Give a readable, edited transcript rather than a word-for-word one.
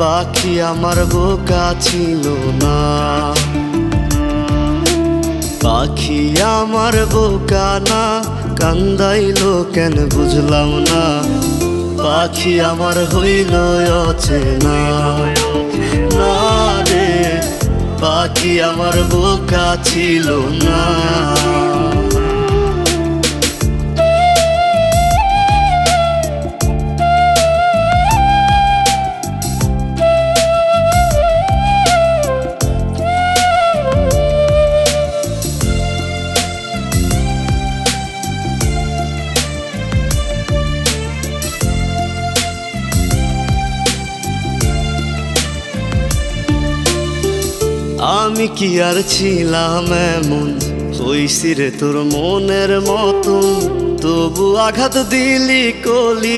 পাখি আমার বোকা ছিল না, পাখি আমার বোকা না, কান্দাইলো কেন বুঝলাম না, পাখি আমার হইল অচেনা। না রে পাখি আমার বোকা ছিল না। আমি কি আর ছিলাম এমন, হইছি রে তোর মনের মতন, তবু আঘাত দিলি কলি।